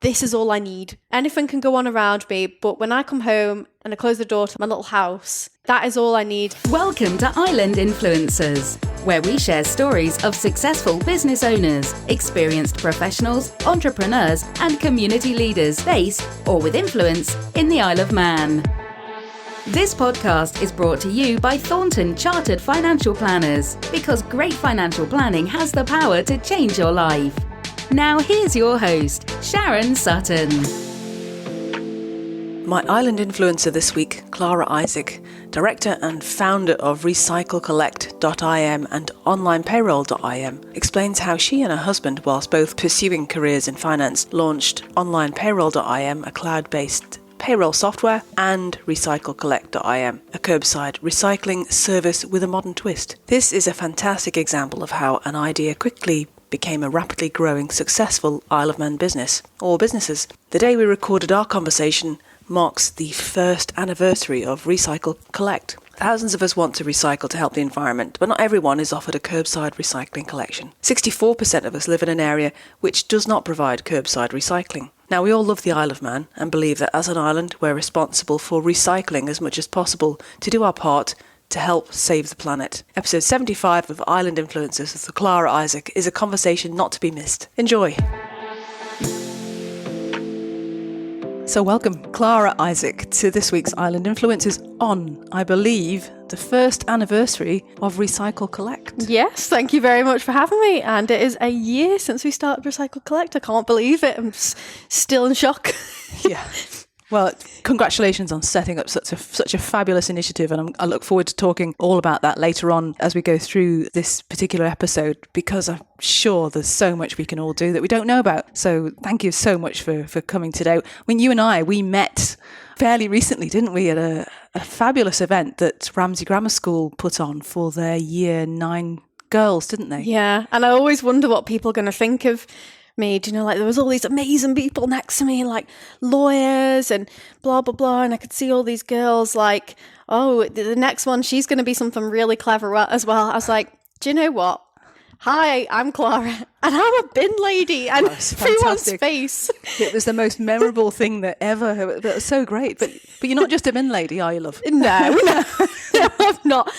this is all I need. Anything can go on around me, but when I come home and I close the door to my little house, that is all I need. Welcome to Island Influencers, where we share stories of successful business owners, experienced professionals, entrepreneurs, and community leaders based or with influence in the Isle of Man. This podcast is brought to you by Thornton Chartered Financial Planners, because great financial planning has the power to change your life. Now here's your host, Sharon Sutton. My Island Influencer this week, Clara Isaac, director and founder of recyclecollect.im and onlinepayroll.im, explains how she and her husband, whilst both pursuing careers in finance, launched onlinepayroll.im, a cloud-based payroll software, and recyclecollect.im, a kerbside recycling service with a modern twist. This is a fantastic example of how an idea quickly became a rapidly growing, successful Isle of Man business, or businesses. The day we recorded our conversation marks the first anniversary of Recycle Collect. Thousands of us want to recycle to help the environment, but not everyone is offered a curbside recycling collection. 64% of us live in an area which does not provide curbside recycling. Now, we all love the Isle of Man and believe that as an island, we're responsible for recycling as much as possible to do our part to help save the planet. Episode 75 of Island Influencers with Clara Isaac is a conversation not to be missed. Enjoy. So welcome, Clara Isaac, to this week's Island Influencers on, I believe, the first anniversary of Recycle Collect. Yes, thank you very much for having me. And it is a year since we started Recycle Collect. I can't believe it. I'm still in shock. Yeah. Well, congratulations on setting up such a fabulous initiative, and I look forward to talking all about that later on as we go through this particular episode, because I'm sure there's so much we can all do that we don't know about. So thank you so much for coming today. When you and we met fairly recently, didn't we, at a fabulous event that Ramsey Grammar School put on for their Year 9 girls, didn't they? Yeah, and I always wonder what people are going to think of me. Do you know, like, there was all these amazing people next to me, like lawyers and blah blah blah, and I could see all these girls like, oh, the next one, she's going to be something really clever as well. I was like, do you know what? Hi, I'm Clara, and I'm a bin lady, and everyone's face. It was the most memorable thing that ever. That was so great. But you're not just a bin lady, are you, love? No, I'm not.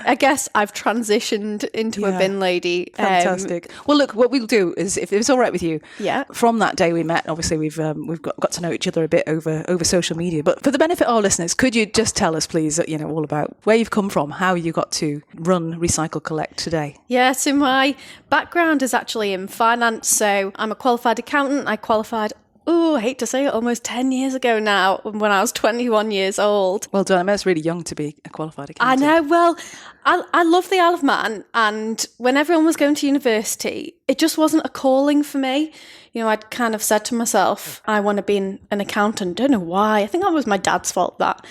I guess I've transitioned into a bin lady. Fantastic. Well, look, what we'll do is, if it's all right with you, yeah. From that day we met, obviously we've got to know each other a bit over social media. But for the benefit of our listeners, could you just tell us, please, all about where you've come from, how you got to run Recycle Collect today? Yeah, so my background is actually in finance. So I'm a qualified accountant. I qualified, I hate to say it, almost 10 years ago now, when I was 21 years old. Well done. I mean, it's really young to be a qualified accountant. I know. Well, I love the Isle of Man. And when everyone was going to university, it just wasn't a calling for me. I'd kind of said to myself, I want to be an accountant. Don't know why. I think that was my dad's fault, that.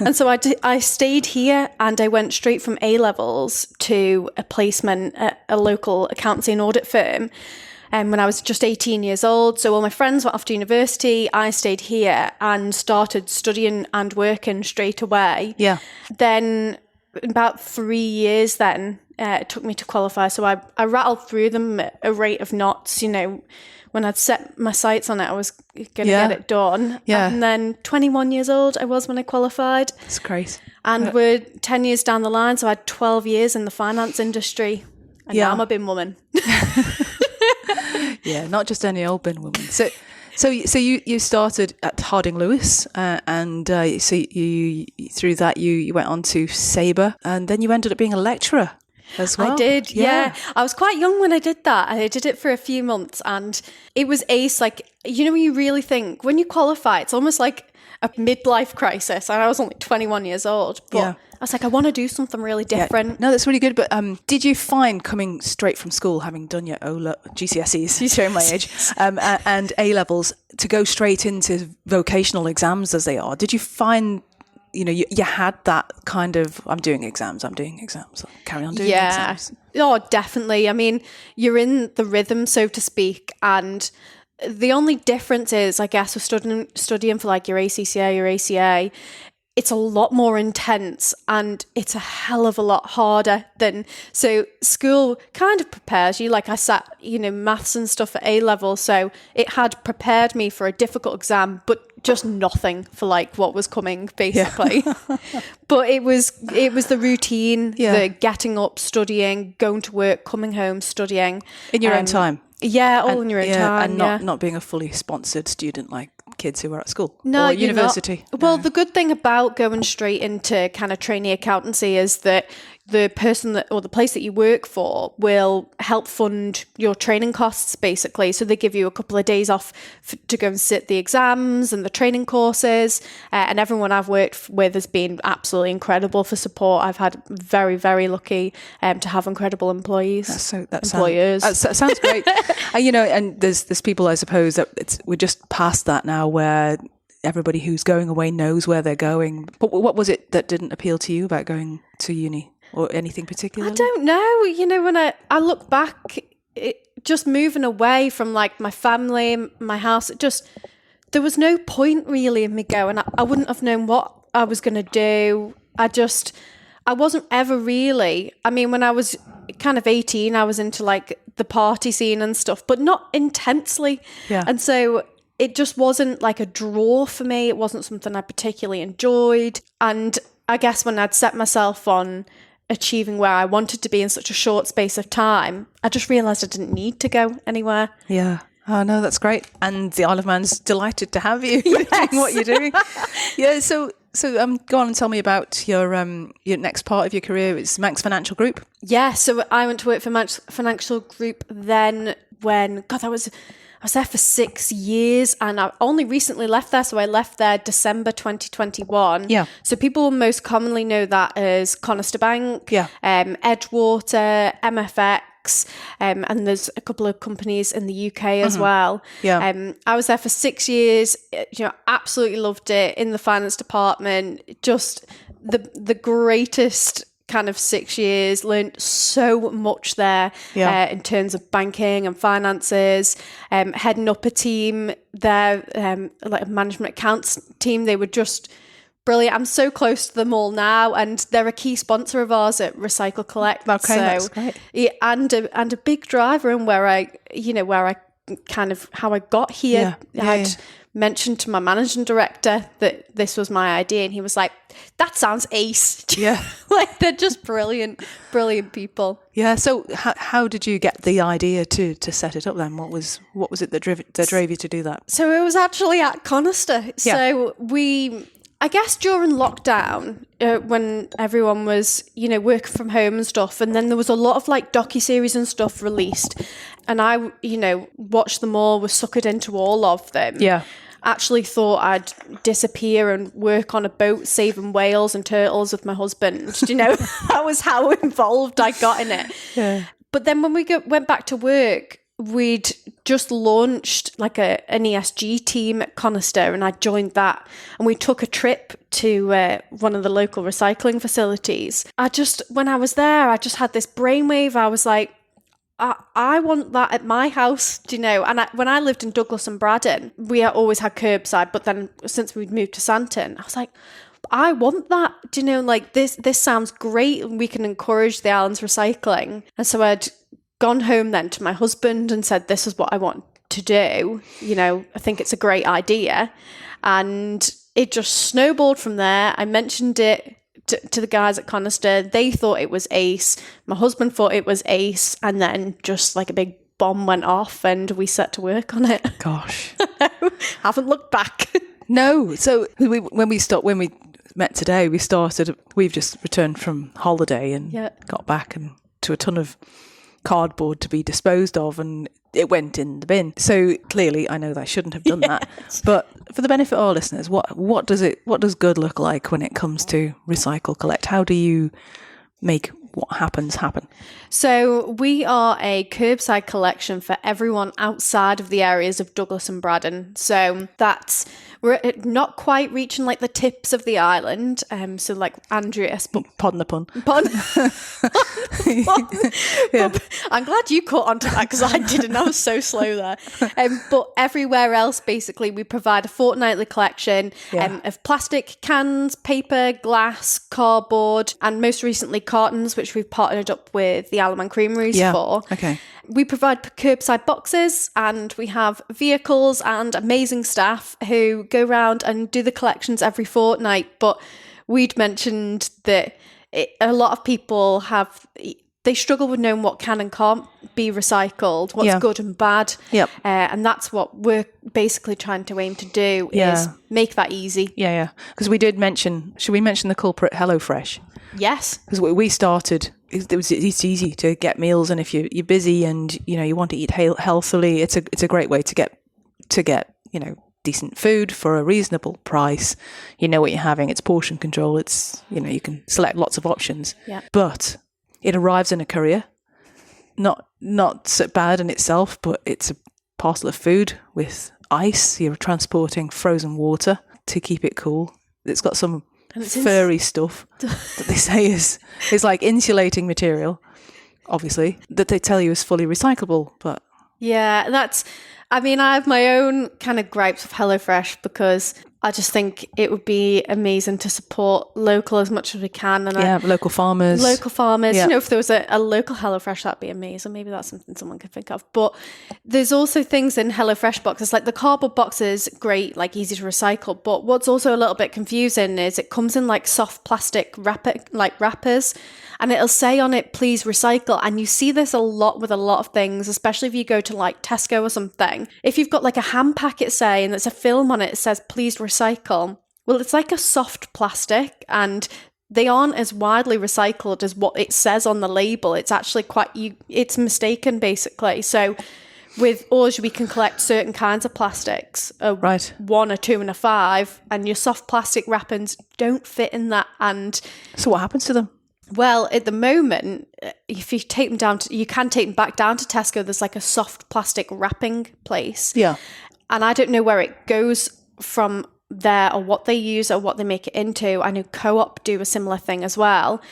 And so I stayed here, and I went straight from A-levels to a placement at a local accountancy and audit firm. And when I was just 18 years old, so all my friends went off to university, I stayed here and started studying and working straight away. Yeah. Then about 3 years then, it took me to qualify. So I rattled through them at a rate of knots. When I'd set my sights on it, I was going to get it done. Yeah. And then 21 years old I was when I qualified. That's great. And we're 10 years down the line, so I had 12 years in the finance industry. And now I'm a bin woman. Yeah, not just any old bin woman. So you started at Harding Lewis, and so you through that you went on to Sabre, and then you ended up being a lecturer as well. I did, yeah. I was quite young when I did that. I did it for a few months, and it was ace. Like, when you really think, when you qualify, it's almost like a midlife crisis. And I was only 21 years old, but I was like, I want to do something really different. Yeah. No, that's really good. But did you find, coming straight from school, having done your GCSEs, showing my age, and A-levels, to go straight into vocational exams as they are, did you find, you had that kind of, I'm doing exams, carry on doing exams? Oh, definitely. I mean, you're in the rhythm, so to speak, and the only difference is, I guess, with studying for like your ACCA, your ACA, it's a lot more intense and it's a hell of a lot harder than, so school kind of prepares you. Like I sat, maths and stuff at A level. So it had prepared me for a difficult exam, but just nothing for like what was coming basically. But it was the routine, the getting up, studying, going to work, coming home, studying. In your own time. Yeah, all in your own time. And not being a fully sponsored student like kids who are at school or university. Well, the good thing about going straight into kind of trainee accountancy is that the person that, or the place that you work for, will help fund your training costs basically. So they give you a couple of days off to go and sit the exams and the training courses. And everyone I've worked with has been absolutely incredible for support. I've had very, very lucky to have incredible employees. Employers. That sounds great. And there's people, I suppose, that we're just past that now, where everybody who's going away knows where they're going. But what was it that didn't appeal to you about going to uni? Or anything particular? I don't know. When I look back, just moving away from like my family, my house, there was no point really in me going. I wouldn't have known what I was going to do. I wasn't ever really, when I was kind of 18, I was into like the party scene and stuff, but not intensely. Yeah. And so it just wasn't like a draw for me. It wasn't something I particularly enjoyed. And I guess when I'd set myself on achieving where I wanted to be in such a short space of time, I just realised I didn't need to go anywhere. Yeah. Oh, no, that's great. And the Isle of Man's delighted to have you doing what you're doing. Yeah, so go on and tell me about your next part of your career. It's Manx Financial Group. Yeah, so I went to work for Manx Financial Group then when, I was there for 6 years and I only recently left there. So I left there December 2021. Yeah. So people will most commonly know that as Conister Bank, Edgewater, MFX, and there's a couple of companies in the UK as well. Yeah. I was there for 6 years, absolutely loved it in the finance department. Just the greatest kind of 6 years, learned so much there in terms of banking and finances, heading up a team there, like a management accounts team. They were just brilliant. I'm so close to them all now, and they're a key sponsor of ours at Recycle Collect. Okay, that's great. Yeah, and a big driver in where I kind of how I got here. I'd mentioned to my managing director that this was my idea, and he was like, that sounds ace. Yeah. Like, they're just brilliant people. Yeah. So how did you get the idea to set it up then? What was it that drove you to do that? So it was actually at Conister. Yeah. So I guess during lockdown, when everyone was, working from home and stuff, and then there was a lot of like docuseries and stuff released, and I, watched them all, was suckered into all of them. Yeah. Actually thought I'd disappear and work on a boat saving whales and turtles with my husband. That was how involved I got in it. Yeah. But then when we went back to work, we'd just launched like an ESG team at Conister, and I joined that, and we took a trip to one of the local recycling facilities. When I was there, I just had this brainwave. I was like, I want that at my house, And when I lived in Douglas and Braddon, we always had curbside, but then since we'd moved to Santon, I was like, I want that, like this sounds great, and we can encourage the island's recycling. And so I'd gone home then to my husband and said, this is what I want to do. I think it's a great idea. And it just snowballed from there. I mentioned it to the guys at Conister. They thought it was ace. My husband thought it was ace. And then just like a big bomb went off and we set to work on it. Gosh. Haven't looked back. No. So when we met today, we've just returned from holiday and got back and to a ton of cardboard to be disposed of, and it went in the bin. So clearly I know that I shouldn't have done that. But for the benefit of our listeners, what does good look like when it comes to Recycle Collect? How do you make what happen? So we are a curbside collection for everyone outside of the areas of Douglas and Braddon. So we're not quite reaching like the tips of the island. So like Andreas, but Pardon the pun. Yeah. I'm glad you caught onto that because I didn't. I was so slow there. But everywhere else, basically, we provide a fortnightly collection of plastic cans, paper, glass, cardboard, and most recently cartons, which we've partnered up with the Alaman Creameries for. Okay. We provide curbside boxes, and we have vehicles and amazing staff who go around and do the collections every fortnight. But we'd mentioned that a lot of people they struggle with knowing what can and can't be recycled, what's good and bad. Yep. And that's what we're basically trying to aim to do is make that easy. Yeah. Because should we mention the culprit HelloFresh? Yes. Because we started, it's easy to get meals, and if you're busy and you want to eat healthily, it's a great way to get decent food for a reasonable price. You know what you're having. It's portion control. It's you can select lots of options. Yeah. But it arrives in a courier. Not so bad in itself, but it's a parcel of food with ice. You're transporting frozen water to keep it cool. It's got some furry stuff that they say is like insulating material, obviously, that they tell you is fully recyclable. But yeah, I have my own kind of gripes with HelloFresh because I just think it would be amazing to support local as much as we can. And local farmers. Yeah. If there was a local HelloFresh, that'd be amazing. Maybe that's something someone could think of. But there's also things in HelloFresh boxes, like the cardboard boxes, great, like easy to recycle. But what's also a little bit confusing is it comes in like soft plastic wrappers. And it'll say on it, please recycle. And you see this a lot with a lot of things, especially if you go to like Tesco or something. If you've got like a ham packet, say, and there's a film on it, it says, please recycle. Well, it's like a soft plastic and they aren't as widely recycled as what it says on the label. It's actually it's mistaken, basically. So with ours, we can collect certain kinds of plastics, right, 1, a 2 and a 5, and your soft plastic wrappings don't fit in that. And so what happens to them? Well, at the moment, if you take them you can take them back down to Tesco. There's like a soft plastic wrapping place. Yeah. And I don't know where it goes from there or what they use or what they make it into. I know Co-op do a similar thing as well.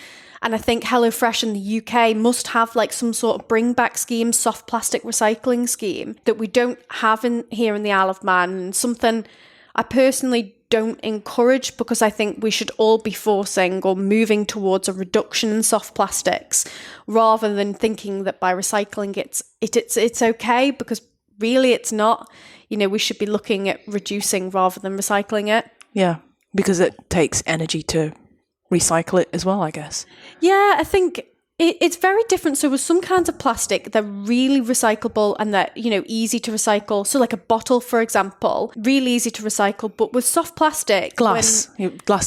And I think HelloFresh in the UK must have like some sort of bring back scheme, soft plastic recycling scheme that we don't have here in the Isle of Man. And something I personally don't encourage, because I think we should all be forcing or moving towards a reduction in soft plastics rather than thinking that by recycling it's okay, because really it's not. We should be looking at reducing rather than recycling it. Yeah, because it takes energy to recycle it as well, I guess. Yeah, I think it's very different. So with some kinds of plastic, they're really recyclable and they're, easy to recycle. So like a bottle, for example, really easy to recycle. But with soft plastic... Glass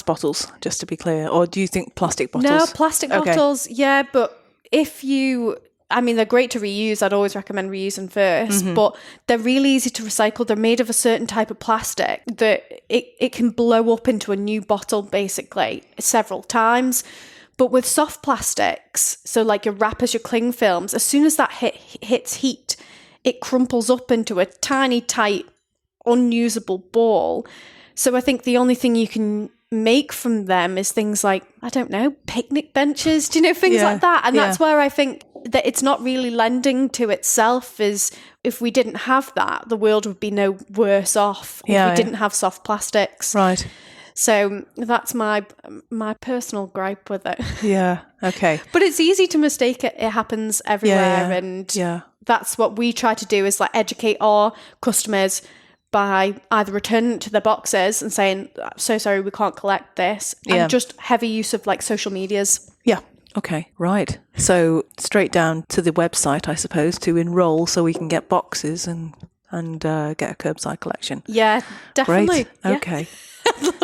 bottles, just to be clear. Or do you think plastic bottles? No, plastic bottles, yeah. But they're great to reuse. I'd always recommend reusing first. Mm-hmm. But they're really easy to recycle. They're made of a certain type of plastic that it can blow up into a new bottle, basically, several times. But with soft plastics, so like your wrappers, your cling films, as soon as that hits heat, it crumples up into a tiny, tight, unusable ball. So I think the only thing you can make from them is things like, I don't know, picnic benches, things like that. And that's where I think that it's not really lending to itself. Is if we didn't have that, the world would be no worse off if we didn't have soft plastics. Right. So that's my personal gripe with it. Yeah, okay. But it's easy to mistake it. It happens everywhere. And that's what we try to do, is like educate our customers by either returning it to their boxes and saying, so sorry, we can't collect this. And just heavy use of like social medias. Yeah. Okay, right. So straight down to the website, I suppose, to enroll so we can get boxes and get a curbside collection. Yeah, definitely. Great. Okay.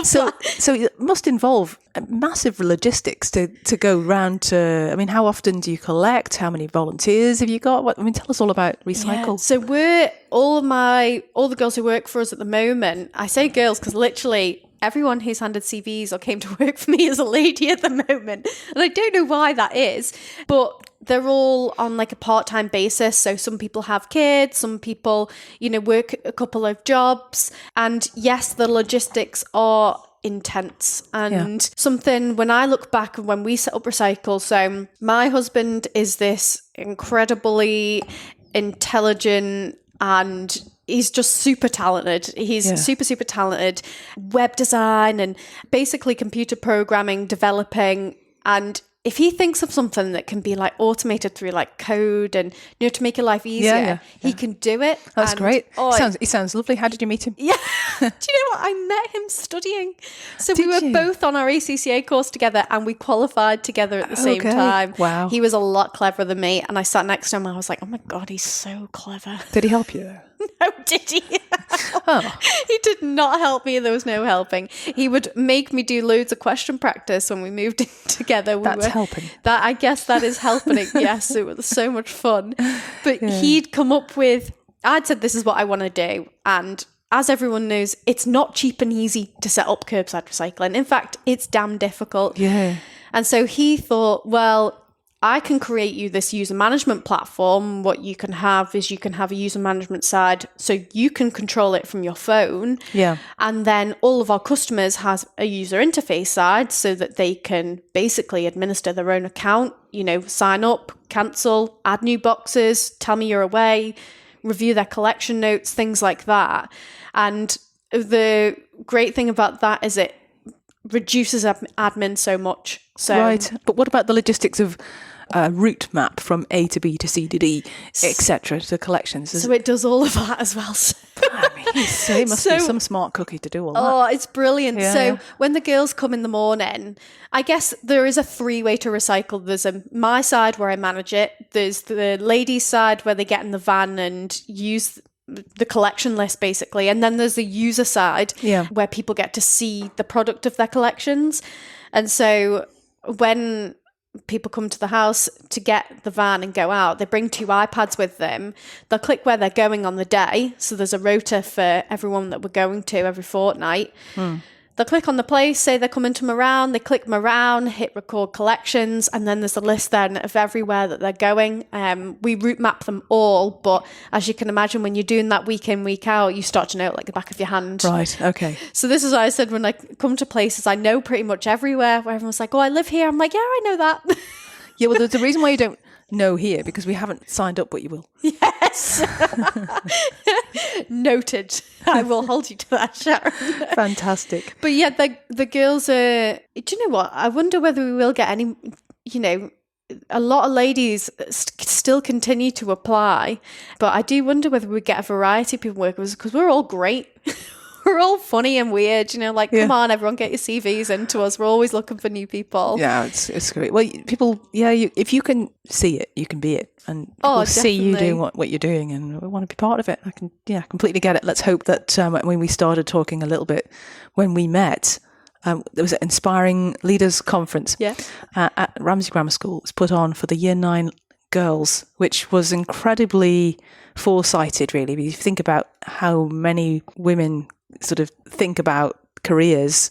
So it must involve massive logistics to go round to. How often do you collect? How many volunteers have you got? Tell us all about Recycle. Yeah. So we're all the girls who work for us at the moment. I say girls because literally everyone who's handed CVs or came to work for me is a lady at the moment. And I don't know why that is, but they're all on like a part-time basis. So some people have kids, some people, work a couple of jobs. And yes, the logistics are intense and something when I look back when we set up Recycle. So my husband is this incredibly intelligent and he's just super talented. He's super talented. Web design and basically computer programming, developing. And if he thinks of something that can be like automated through like code and, to make your life easier, he can do it. That's great. He sounds lovely. How did you meet him? Yeah. Do you know what? I met him studying. So we were both on our ACCA course together and we qualified together at the same time. Wow. He was a lot cleverer than me. And I sat next to him and I was like, oh my God, he's so clever. Did he help you? No, did he? He did not help me. There was no helping. He would make me do loads of question practice when we moved in together. That's helping. I guess that is helping. Yes, it was so much fun. But he'd come up with, I'd said, this is what I want to do. And as everyone knows, it's not cheap and easy to set up curbside recycling. In fact, it's damn difficult. Yeah. And so he thought, well, I can create you this user management platform. What you can have is you can have a user management side so you can control it from your phone. Yeah. And then all of our customers has a user interface side so that they can basically administer their own account, sign up, cancel, add new boxes, tell me you're away, review their collection notes, things like that. And the great thing about that is it reduces admin so much. So, right. But what about the logistics of route map from A to B to C to D, etc. to collections? So it does all of that as well. It must be some smart cookie to do all that. Oh, it's brilliant. When the girls come in the morning, I guess there is a 3-way to recycle. There's my side where I manage it. There's the ladies' side where they get in the van and use the collection list basically. And then there's the user side where people get to see the product of their collections. And so when people come to the house to get the van and go out, they bring 2 iPads with them. They'll click where they're going on the day. So there's a rota for everyone that we're going to every fortnight. They'll click on the place, say they're coming to Moran, they click Moran, hit record collections, and then there's a list then of everywhere that they're going. We route map them all, but as you can imagine, when you're doing that week in, week out, you start to know it like the back of your hand. Right, okay. So this is what I said when I come to places, I know pretty much everywhere, where everyone's like, oh, I live here. I'm like, yeah, I know that. Yeah, well, there's a reason why you don't know here, because we haven't signed up, but you will. Yes. Noted. I will hold you to that, Sharon. Fantastic. But yeah, the girls are, do you know what? I wonder whether we will get any, a lot of ladies still continue to apply, but I do wonder whether we get a variety of people working with us because we're all great. We're all funny and weird, come on, everyone get your CVs into us. We're always looking for new people. Yeah, it's great. Well, people, if you can see it, you can be it. And people see you doing what you're doing and we want to be part of it. I can, completely get it. Let's hope that when we started talking a little bit, when we met, there was an Inspiring Leaders Conference at Ramsey Grammar School. It was put on for the Year 9 girls, which was incredibly foresighted, really. If you think about how many women sort of think about careers,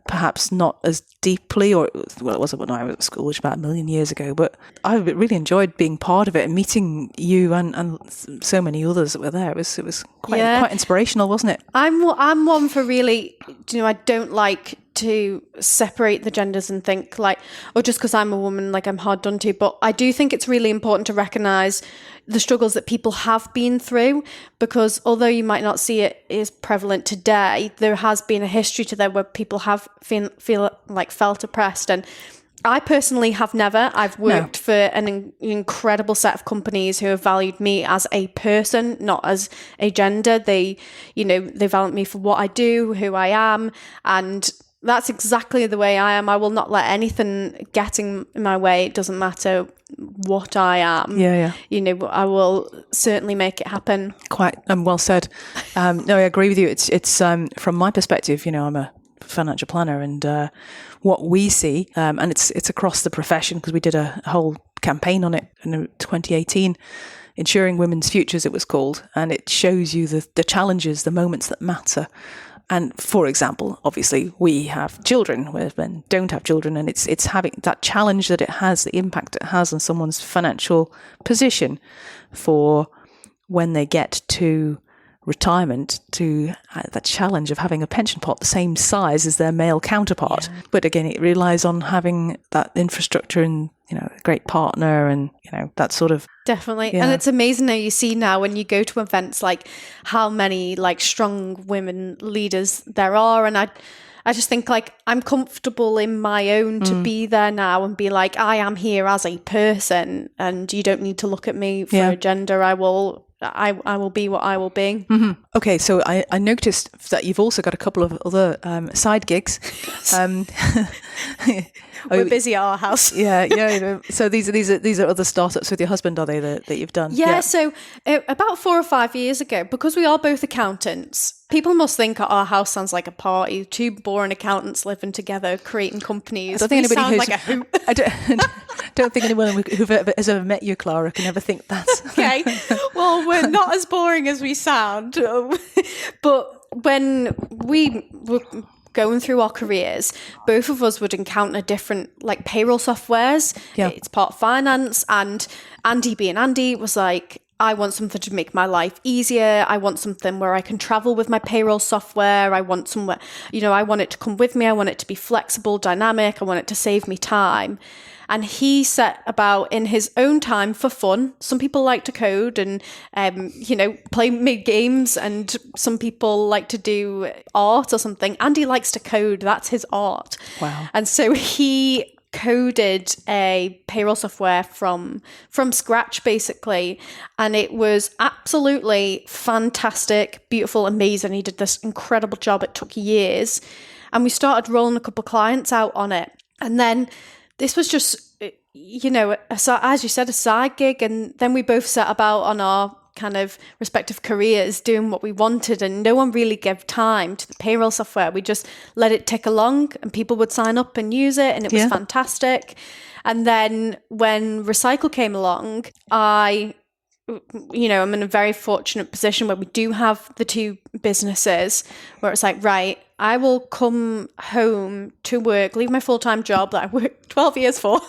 perhaps not as deeply, it wasn't when I was at school, which was about 1 million years ago, but I really enjoyed being part of it and meeting you and so many others that were there. It was quite inspirational, wasn't it? I'm one for really, I don't like to separate the genders and think like, just because I'm a woman, like I'm hard done to. But I do think it's really important to recognise the struggles that people have been through, because although you might not see it is prevalent today, there has been a history to there where people have felt oppressed. And I personally have never. I've worked for an incredible set of companies who have valued me as a person, not as a gender. They value me for what I do, who I am, and that's exactly the way I am. I will not let anything get in my way. It doesn't matter what I am. I will certainly make it happen. Quite well said. No, I agree with you. It's from my perspective, I'm a financial planner, and what we see, and it's across the profession, because we did a whole campaign on it in 2018, Ensuring Women's Futures it was called, and it shows you the challenges, the moments that matter. And for example, obviously we have children, whereas men don't have children, and it's having that challenge that it has, the impact it has on someone's financial position for when they get to retirement, to that challenge of having a pension pot the same size as their male counterpart. Yeah. But again, it relies on having that infrastructure and, a great partner and, that sort of... Definitely. Yeah. And it's amazing how you see now when you go to events, like how many like strong women leaders there are. And I just think like I'm comfortable in my own to be there now and be like, I am here as a person and you don't need to look at me for a gender. I will be what I will be. Mm-hmm. Okay, so I noticed that you've also got a couple of other side gigs. We're busy at our house. Yeah. So these are other startups with your husband, are they, that you've done? Yeah. So about 4 or 5 years ago, because we are both accountants, people must think our house sounds like a party. Two boring accountants living together, creating companies. I don't think anybody like a hoot. I don't think anyone who has ever met you, Clara, can ever think that. Okay. Well, we're not as boring as we sound. But when we were going through our careers, both of us would encounter different like payroll softwares. Yeah. It's part finance, and Andy being Andy was like, I want something to make my life easier. I want something where I can travel with my payroll software. I want somewhere, I want it to come with me. I want it to be flexible, dynamic. I want it to save me time. And he set about in his own time for fun. Some people like to code and, make games, and some people like to do art or something. Andy likes to code. That's his art. Wow. And so he coded a payroll software from scratch, basically. And it was absolutely fantastic, beautiful, amazing. He did this incredible job. It took years. And we started rolling a couple of clients out on it. And then this was just, as you said, a side gig. And then we both set about on our kind of respective careers doing what we wanted. And no one really gave time to the payroll software. We just let it tick along and people would sign up and use it. And it was fantastic. And then when Recycle came along, I'm in a very fortunate position where we do have the two businesses where it's like, right, I will come home to work, leave my full-time job that I worked 12 years for,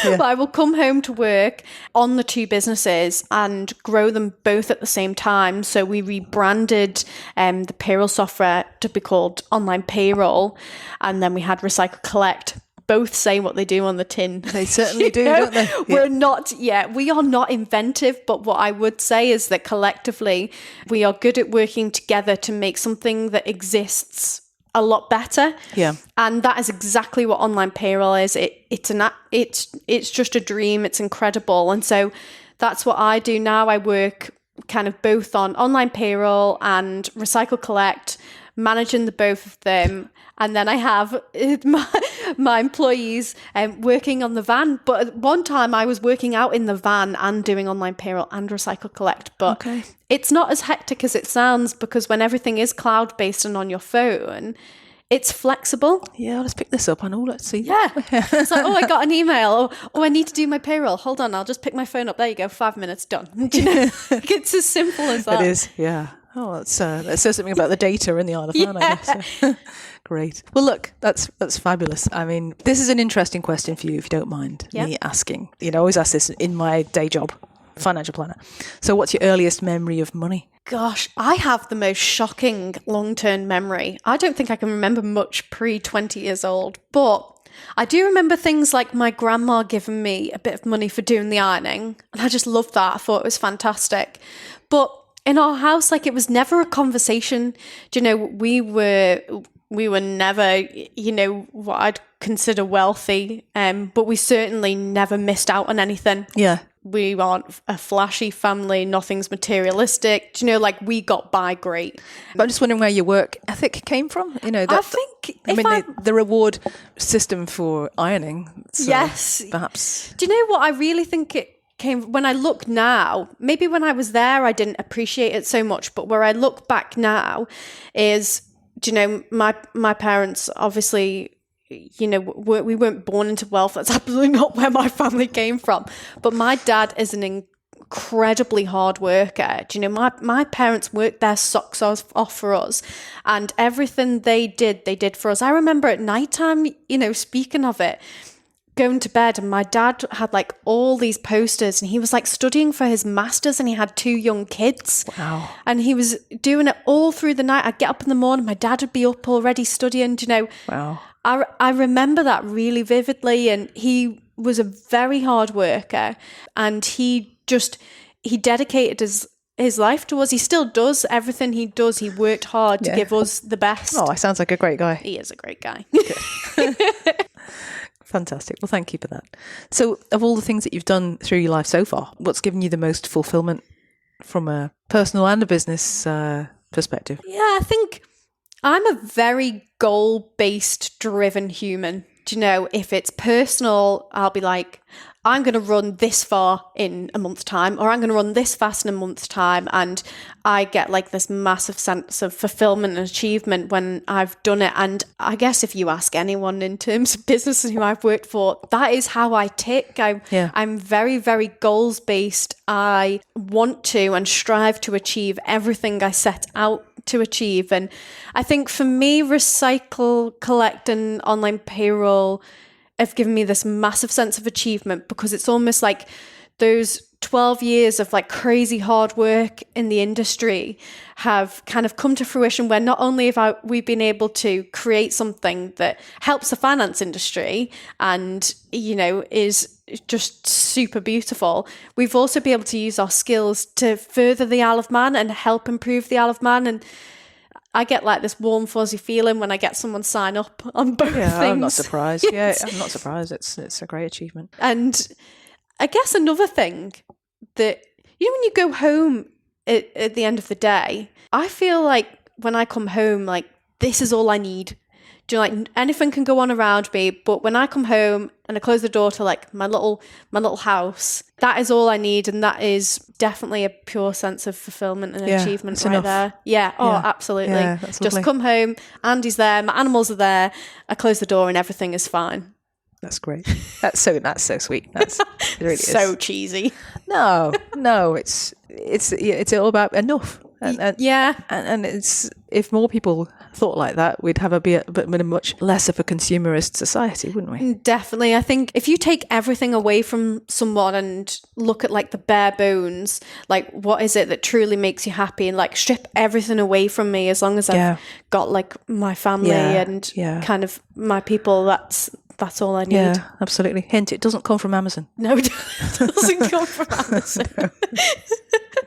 but I will come home to work on the two businesses and grow them both at the same time. So we rebranded the payroll software to be called Online Payroll, and then we had Recycle Collect. Both say what they do on the tin. They certainly do, don't they? Yeah. We are not inventive, but what I would say is that collectively we are good at working together to make something that exists a lot better. Yeah. And that is exactly what Online Payroll is. It's just a dream. It's incredible. And so that's what I do now. I work kind of both on Online Payroll and Recycle Collect, managing the both of them. And then I have my employees working on the van. But at one time I was working out in the van and doing Online Payroll and Recycle Collect. But it's not as hectic as it sounds, because when everything is cloud-based and on your phone, it's flexible. Yeah, let's pick this up. I know, let's see. Yeah. It's like, I got an email. Oh, I need to do my payroll. Hold on, I'll just pick my phone up. There you go, 5 minutes, done. It's as simple as that. It is, yeah. Oh, that says something about the data in the Isle of Man, I guess. Great. Well, look, that's fabulous. I mean, this is an interesting question for you, if you don't mind me asking. I always ask this in my day job, financial planner. So what's your earliest memory of money? Gosh, I have the most shocking long-term memory. I don't think I can remember much pre-20 years old, but I do remember things like my grandma giving me a bit of money for doing the ironing, and I just loved that. I thought it was fantastic. But in our house, like, it was never a conversation. We were never, what I'd consider wealthy, but we certainly never missed out on anything. Yeah. We aren't a flashy family. Nothing's materialistic. We got by great. But I'm just wondering where your work ethic came from. I think the reward system for ironing. So yes. Perhaps. Do you know what? I really think it came when I look now. Maybe when I was there, I didn't appreciate it so much. But where I look back now is, my parents obviously, we weren't born into wealth. That's absolutely not where my family came from. But my dad is an incredibly hard worker. Do you know, my parents worked their socks off for us, and everything they did for us. I remember at nighttime, you know, speaking of it, going to bed, and my dad had like all these posters, and he was like studying for his masters, and he had 2 young kids. Wow. And he was doing it all through the night. I'd get up in the morning, my dad would be up already studying, you know. Wow. I remember that really vividly, and he was a very hard worker, and he dedicated his life to us. He still does everything he does. He worked hard to give us the best. Oh, he sounds like a great guy. He is a great guy. Fantastic. Well, thank you for that. So of all the things that you've done through your life so far, what's given you the most fulfillment from a personal and a business perspective? Yeah, I think I'm a very goal-based driven human. Do you know, if it's personal, I'll be like, I'm going to run this far in a month's time, or I'm going to run this fast in a month's time. And I get like this massive sense of fulfillment and achievement when I've done it. And I guess if you ask anyone in terms of business and who I've worked for, that is how I tick. I'm very, very goals based. I want to and strive to achieve everything I set out to achieve. And I think for me, Recycle, Collect and Online Payroll have given me this massive sense of achievement, because it's almost like those 12 years of like crazy hard work in the industry have kind of come to fruition, where not only have we've been able to create something that helps the finance industry and, you know, is just super beautiful, we've also been able to use our skills to further the Isle of Man and help improve the Isle of Man. And I get like this warm, fuzzy feeling when I get someone sign up on both things. I'm not surprised. Yeah, I'm not surprised. It's a great achievement. And I guess another thing that, you know, when you go home at the end of the day, I feel like when I come home, like, this is all I need. Do you know, like, anything can go on around me, but when I come home and I close the door to like my little house, that is all I need, and that is definitely a pure sense of fulfillment and achievement right there. Yeah. Oh, absolutely. Yeah, that's just lovely. come home, Andy's there, my animals are there, I close the door and everything is fine. That's great. That's so sweet. It really So is. cheesy. No, it's all about enough. And it's, if more people thought like that, we'd have a much less of a consumerist society, wouldn't we? Definitely. I think if you take everything away from someone and look at like the bare bones, like what is it that truly makes you happy, and like strip everything away from me, as long as I've got like my family and kind of my people, that's all I need. Yeah, absolutely. Hint, it doesn't come from Amazon. No, it doesn't come from Amazon. No.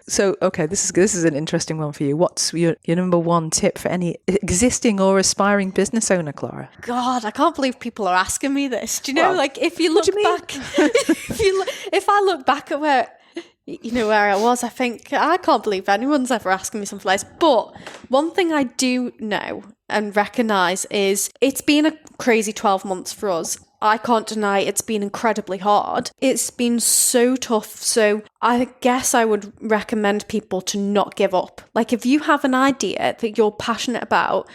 So, okay, this is an interesting one for you. What's your number one tip for any existing or aspiring business owner, Clara? God, I can't believe people are asking me this. Do you know, like, if you look back, if I look back at where I was, I think, I can't believe anyone's ever asking me something like this. But one thing I do know and recognise is it's been a crazy 12 months for us. I can't deny it's been incredibly hard. It's been so tough. So I guess I would recommend people to not give up. Like, if you have an idea that you're passionate about,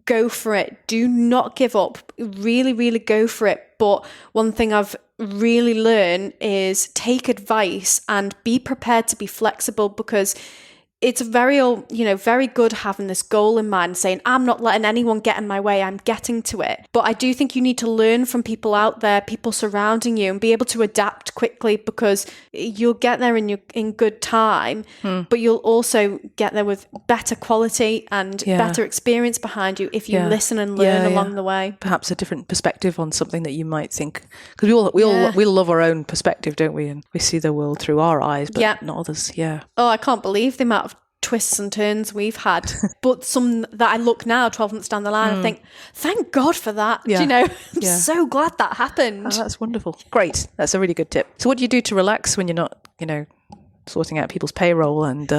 go for it. Do not give up. Really, really go for it. But one thing I've really learned is take advice and be prepared to be flexible, because it's very good having this goal in mind, saying, I'm not letting anyone get in my way, I'm getting to it. But I do think you need to learn from people out there, people surrounding you, and be able to adapt quickly, because you'll get there in good time, but you'll also get there with better quality and better experience behind you if you listen and learn along the way. Perhaps a different perspective on something that you might think, because we all love our own perspective, don't we? And we see the world through our eyes, but not others. Yeah. Oh, I can't believe the amount of twists and turns we've had, but some that I look now 12 months down the line, I think, thank God for that. You know, I'm so glad that happened. Oh, that's wonderful. Great. That's a really good tip. So what do you do to relax when you're not, sorting out people's payroll and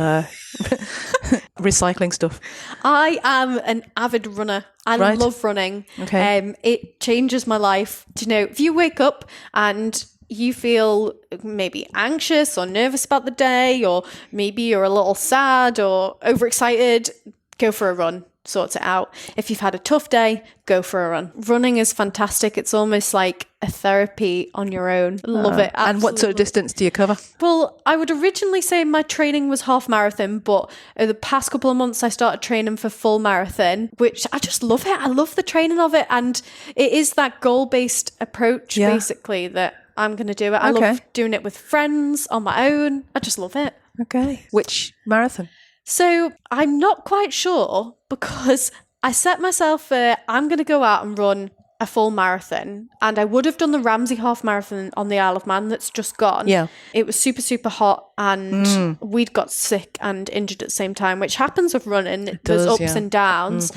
recycling stuff? I am an avid runner. I love running. Okay. It changes my life. If you wake up and you feel maybe anxious or nervous about the day, or maybe you're a little sad or overexcited, go for a run. sorts it out. If you've had a tough day, go for a run. Running is fantastic. It's almost like a therapy on your own. Love it. And what sort of distance do you cover? Well, I would originally say my training was half marathon, but over the past couple of months I started training for full marathon, which I just love it. I love the training of it, and it is that goal-based approach basically that I'm going to do it. I love doing it with friends, on my own. I just love it. Okay. Which marathon? So I'm not quite sure, because I set myself I'm going to go out and run a full marathon, and I would have done the Ramsey half marathon on the Isle of Man that's just gone. Yeah. It was super, super hot, and we'd got sick and injured at the same time, which happens with running. There's ups and downs.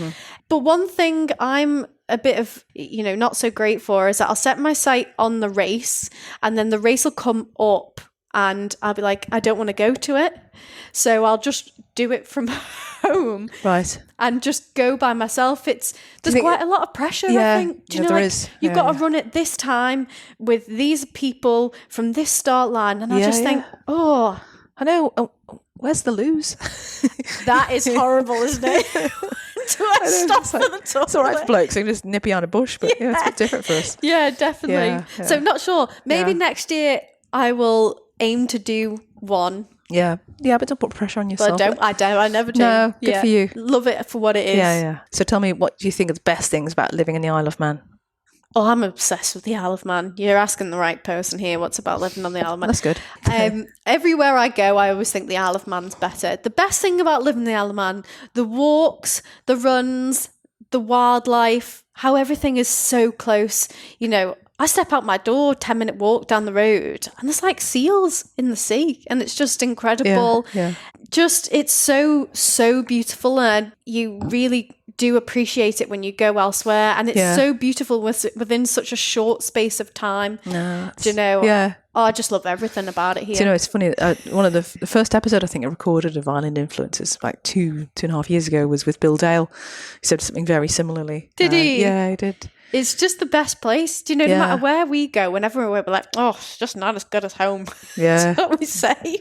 But one thing I'm a bit of, not so great for is that I'll set my sight on the race, and then the race will come up and I'll be like, I don't want to go to it. So I'll just do it from home. Right. And just go by myself. There's quite a lot of pressure, I think. Do you know, you've got to run it this time with these people from this start line. And I just think, I know. Oh, where's the lose? That is horrible, isn't it? Do I stop for the toilet? It's all right for blokes. They can just nip behind a bush, but it's a bit different for us. Yeah, definitely. Yeah. So not sure. Maybe next year I will aim to do one. Yeah, but don't put pressure on yourself. Well, I never do. No, good for you. Love it for what it is. Yeah. So tell me, what do you think are the best things about living in the Isle of Man? Oh, I'm obsessed with the Isle of Man. You're asking the right person here. What's about living on the Isle of Man? That's good. Everywhere I go, I always think the Isle of Man's better. The best thing about living in the Isle of Man, the walks, the runs, the wildlife, how everything is so close. I step out my door, 10-minute walk down the road, and there's like seals in the sea, and it's just incredible. Yeah. Just, it's so, so beautiful, and you really do appreciate it when you go elsewhere, and it's so beautiful within such a short space of time. No, do you know? Yeah. Oh, I just love everything about it here. Do you know, it's funny, one of the first episode I think I recorded of Island Influencers like 2.5 years ago was with Bill Dale. He said something very similarly. Did he? Yeah, he did. It's just the best place. Do you know, no matter where we go, whenever we're like, it's just not as good as home. Yeah. That's what we say.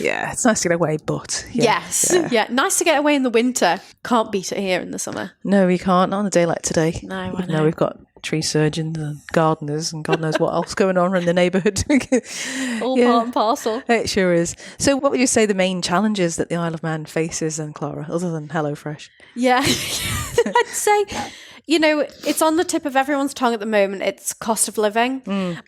Yeah, it's nice to get away, but... Yes. Yeah, nice to get away in the winter. Can't beat it here in the summer. No, we can't. Not on a day like today. No, I know. We've got tree surgeons and gardeners and God knows what else going on in the neighbourhood. All part and parcel. It sure is. So what would you say the main challenges that the Isle of Man faces, and Clara, other than HelloFresh? Yeah, I'd say... it's on the tip of everyone's tongue at the moment. It's cost of living.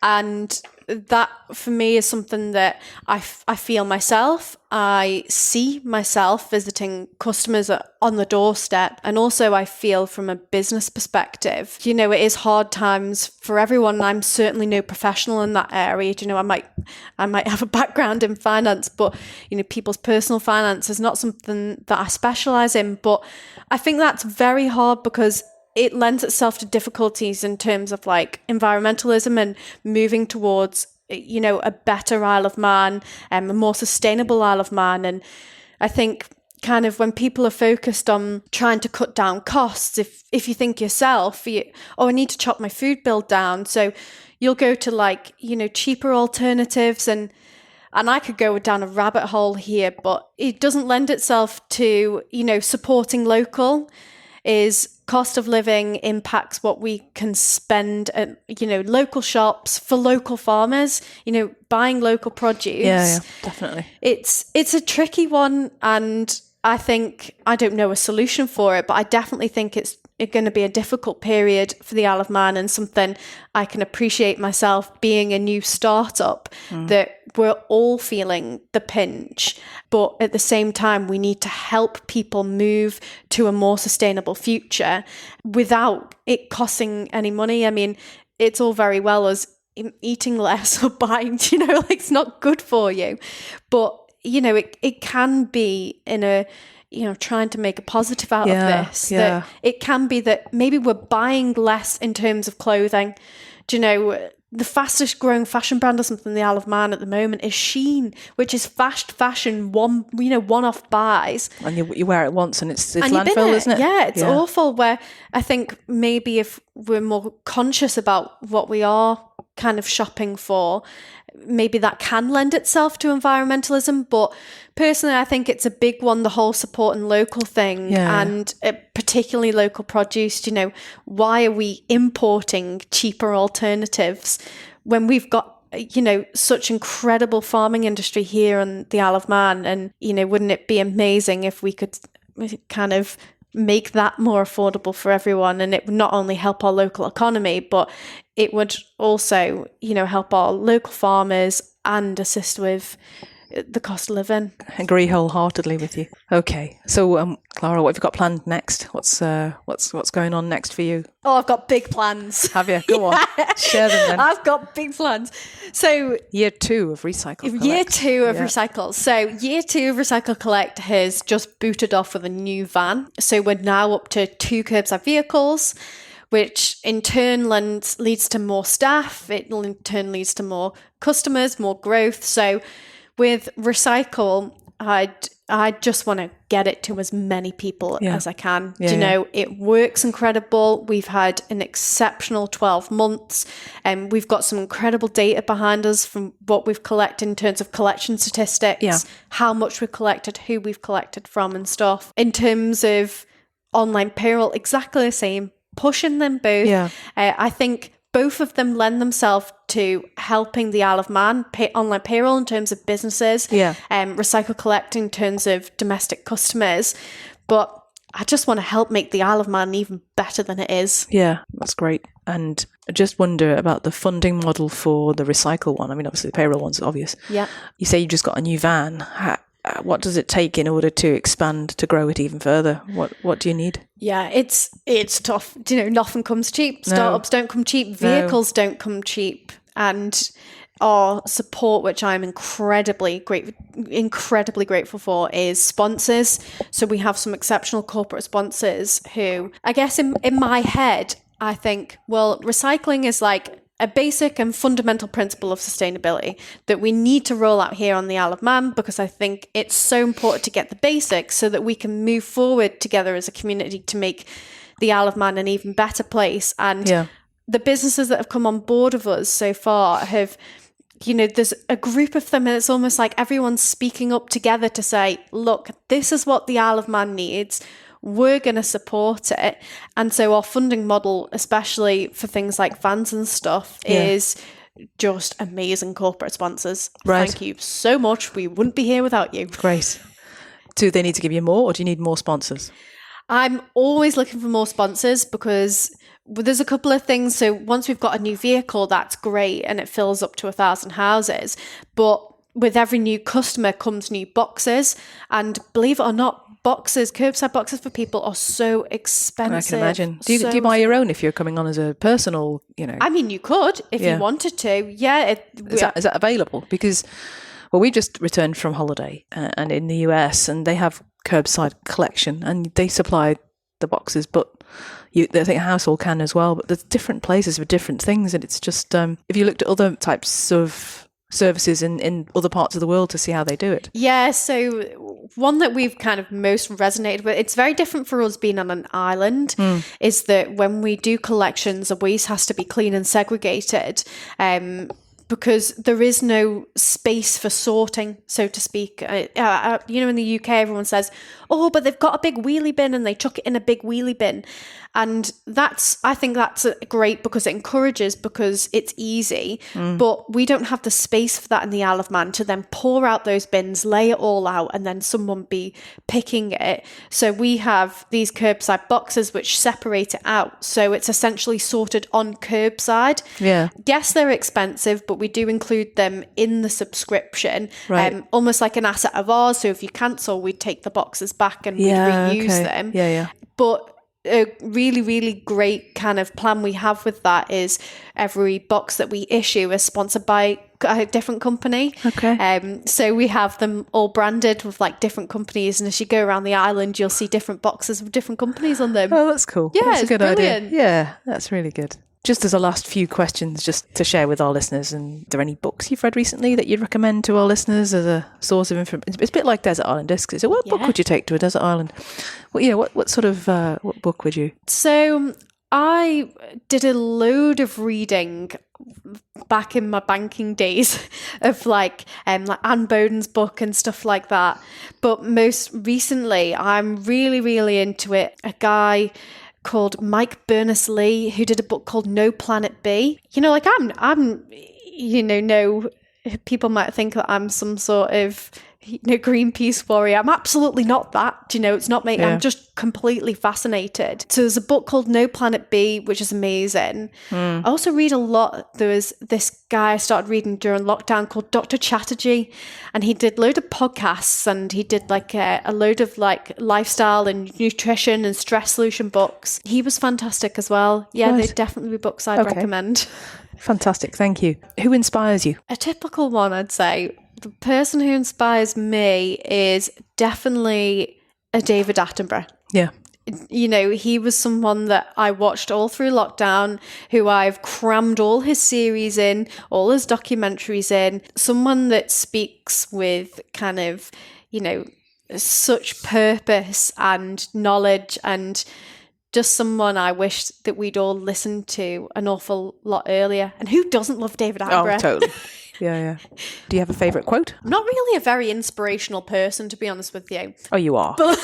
And that, for me, is something that I feel myself. I see myself visiting customers on the doorstep. And also I feel from a business perspective, it is hard times for everyone. And I'm certainly no professional in that area. I might have a background in finance, but, people's personal finance is not something that I specialise in. But I think that's very hard because it lends itself to difficulties in terms of like environmentalism and moving towards, a better Isle of Man, a more sustainable Isle of Man. And I think kind of when people are focused on trying to cut down costs, if you think yourself, I need to chop my food bill down. So you'll go to like, cheaper alternatives, and I could go down a rabbit hole here, but it doesn't lend itself to, supporting local. Is cost of living impacts what we can spend at, local shops for local farmers, buying local produce. Yeah, definitely. It's a tricky one, and I think I don't know a solution for it, but I definitely think it's going to be a difficult period for the Isle of Man, and something I can appreciate myself being a new startup that we're all feeling the pinch, but at the same time we need to help people move to a more sustainable future without it costing any money. I mean, it's all very well as eating less or buying, it's not good for you, but it can be in a trying to make a positive out of this. That it can be that maybe we're buying less in terms of clothing. The fastest growing fashion brand or something in the Isle of Man at the moment is Shein, which is fast fashion, one-off buys. And you wear it once and it's landfill, isn't it? Yeah, it's awful. Where I think maybe if we're more conscious about what we are kind of shopping for, maybe that can lend itself to environmentalism. But personally, I think it's a big one, the whole supporting local thing, and particularly local produce. You know, why are we importing cheaper alternatives when we've got, you know, such incredible farming industry here on the Isle of Man? And, you know, wouldn't it be amazing if we could kind of make that more affordable for everyone? And it would not only help our local economy, but it would also, you know, help our local farmers and assist with the cost of living. I agree wholeheartedly with you. Okay, so Clara, what have you got planned next? What's going on next for you? Oh, I've got big plans. Have you? Go on, share them then. I've got big plans. So year 2 of Recycle Collect. Year 2 of Recycle. So year 2 of Recycle Collect has just booted off with a new van. So we're now up to 2 curbside vehicles, which in turn leads to more staff. It in turn leads to more customers, more growth. So with Recycle, I just want to get it to as many people as I can. You know, it works incredible. We've had an exceptional 12 months, and we've got some incredible data behind us from what we've collected in terms of collection statistics, how much we've collected, who we've collected from and stuff. In terms of online payroll, exactly the same, pushing them both. I think both of them lend themselves to helping the Isle of Man online payroll in terms of businesses, Recycle Collect in terms of domestic customers. But I just want to help make the Isle of Man even better than it is. Yeah, that's great. And I just wonder about the funding model for the Recycle one. I mean, obviously the payroll one's obvious. Yeah. You say you just got a new van. What does it take in order to expand, to grow it even further? What do you need? Yeah, it's tough. You know, nothing comes cheap. Startups don't come cheap. Vehicles don't come cheap. And our support, which I'm incredibly grateful for, is sponsors. So we have some exceptional corporate sponsors who, I guess in my head, I think, well, recycling is like a basic and fundamental principle of sustainability that we need to roll out here on the Isle of Man, because I think it's so important to get the basics so that we can move forward together as a community to make the Isle of Man an even better place. And the businesses that have come on board with us so far have, you know, there's a group of them, and it's almost like everyone's speaking up together to say, look, this is what the Isle of Man needs. We're going to support it. And so our funding model, especially for things like vans and stuff, is just amazing corporate sponsors. Right. Thank you so much. We wouldn't be here without you. Great. Do they need to give you more, or do you need more sponsors? I'm always looking for more sponsors, because there's a couple of things. So once we've got a new vehicle, that's great, and it fills up to 1,000 houses. But with every new customer comes new boxes. And believe it or not, curbside boxes for people are so expensive. I can imagine. Do you buy your own if you're coming on as a personal, you know? I mean, you could if you wanted to. Yeah. Is that available? Because, well, we just returned from holiday and in the US, and they have curbside collection, and they supply the boxes, but I think a household can as well. But there's different places for different things, and it's just if you looked at other types of services in other parts of the world to see how they do it. Yeah, so one that we've kind of most resonated with, it's very different for us being on an island, is that when we do collections, the waste has to be clean and segregated, because there is no space for sorting, so to speak. You know, in the UK, everyone says, oh, but they've got a big wheelie bin and they chuck it in a big wheelie bin. And I think that's great, because it encourages, because it's easy, but we don't have the space for that in the Isle of Man to then pour out those bins, lay it all out, and then someone be picking it. So we have these curbside boxes which separate it out. So it's essentially sorted on curbside. Yeah. Yes, they're expensive, but we do include them in the subscription, almost like an asset of ours. So if you cancel, we'd take the boxes back and we'd reuse them. Yeah. But a really, really great kind of plan we have with that is every box that we issue is sponsored by a different company. Okay. So we have them all branded with like different companies, and as you go around the island, you'll see different boxes with different companies on them. Oh, that's cool. Yeah, that's a good brilliant idea. Yeah, that's really good. Just as a last few questions, just to share with our listeners, and are there any books you've read recently that you'd recommend to our listeners as a source of information? It's a bit like Desert Island Discs. So what book would you take to a desert island? Well, what sort of what book would you? So I did a load of reading back in my banking days of like Anne Boden's book and stuff like that. But most recently, I'm really, really into it. A guy called Mike Berners-Lee, who did a book called No Planet B. You know, like I'm, you know, no, people might think that I'm some sort of, you know, Greenpeace warrior. I'm absolutely not that. You know, it's not me. Yeah. I'm just completely fascinated. So there's a book called No Planet B, which is amazing. I also read a lot. There was this guy I started reading during lockdown called Dr. Chatterjee, and he did a load of podcasts, and he did like a load of like lifestyle and nutrition and stress solution books. He was fantastic as well. Yeah, Right. they'd definitely be books I'd recommend. Fantastic. Thank you. Who inspires you? A typical one, I'd say. The person who inspires me is definitely a David Attenborough. Yeah. You know, he was someone that I watched all through lockdown, who I've crammed all his series in, all his documentaries in. Someone that speaks with kind of, you know, such purpose and knowledge, and just someone I wish that we'd all listened to an awful lot earlier. And who doesn't love David Attenborough? Oh, totally. Yeah. Do you have a favourite quote? I'm not really a very inspirational person, to be honest with you. Oh, you are. But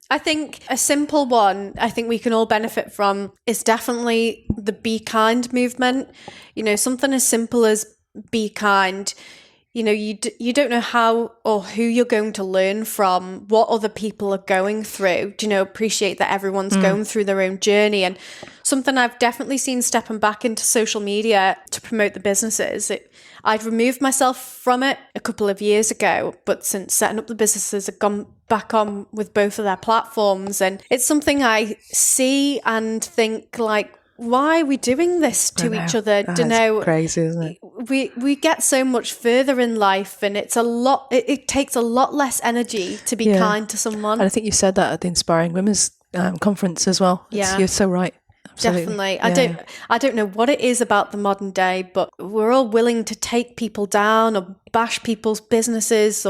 I think a simple one I think we can all benefit from is definitely the Be Kind movement. You know, something as simple as be kind. You know, you don't know how or who you're going to learn from, what other people are going through. Do you know, appreciate that everyone's going through their own journey. And something I've definitely seen stepping back into social media to promote the businesses. I'd removed myself from it a couple of years ago, but since setting up the businesses, I've gone back on with both of their platforms. And it's something I see and think like, why are we doing this to each other? It's crazy, isn't it? We get so much further in life, and it's a lot. It takes a lot less energy to be kind to someone. And I think you said that at the Inspiring Women's conference as well. You're so right. Absolutely. Definitely. I don't know what it is about the modern day, but we're all willing to take people down or bash people's businesses,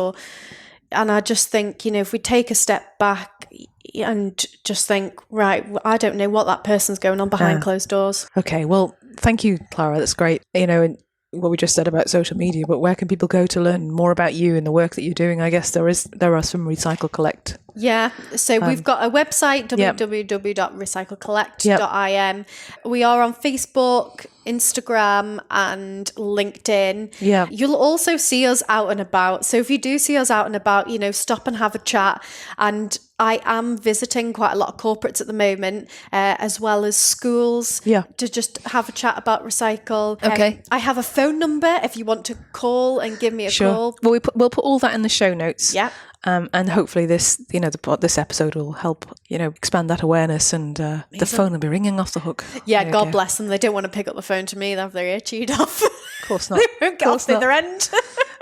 and I just think, you know, if we take a step back and just think, right, I don't know what that person's going on behind closed doors. Okay, well, thank you, Clara. That's great. You know, and what we just said about social media, but where can people go to learn more about you and the work that you're doing? I guess there are some Recycle Collect. Yeah, so we've got a website, www.recyclecollect.im. We are on Facebook, Instagram and LinkedIn. Yeah. You'll also see us out and about. So if you do see us out and about, you know, stop and have a chat. And I am visiting quite a lot of corporates at the moment, as well as schools, to just have a chat about recycle. Okay. I have a phone number if you want to call and give me a call. Well, we'll put all that in the show notes. Yeah. And hopefully this, you know, this episode will help, you know, expand that awareness, and the phone will be ringing off the hook. Yeah, God bless them. They don't want to pick up the phone to me. They have their ear chewed off. Of course not. They won't get off the other end.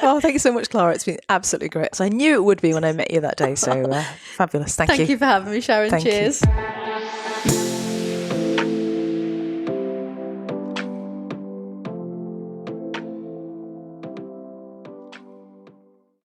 Oh, thank you so much, Clara. It's been absolutely great. So I knew it would be when I met you that day. So fabulous. Thank you. Thank you for having me, Sharon. Thank Cheers. You.